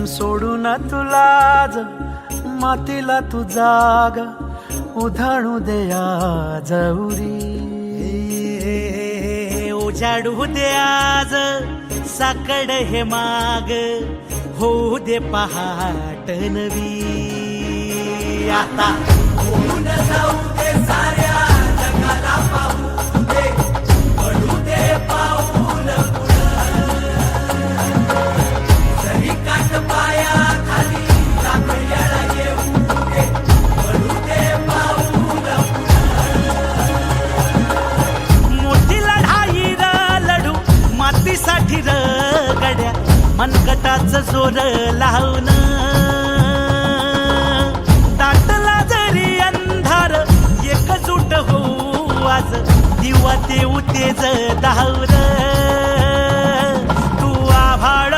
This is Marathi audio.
सोडून तुलाज मातीला तू जाग उधाणू दे आज उरी. उजाडू दे आज साकड हे माग होऊ दे पहाट नवी. आता होऊन जाऊ दे साऱ्या जगाला पाहू दे पडू दे पाऊल जरी काट पाया खाली लाकड्याला येऊ दे पडू दे पाऊल. मोठी लढाई र लढू मातीसाठी र गड्या मनगटाचं जोर लावून. दाटला जरी अंधार एकजूट होऊ आज दिवा देऊ तेज धावर. तू आभाळ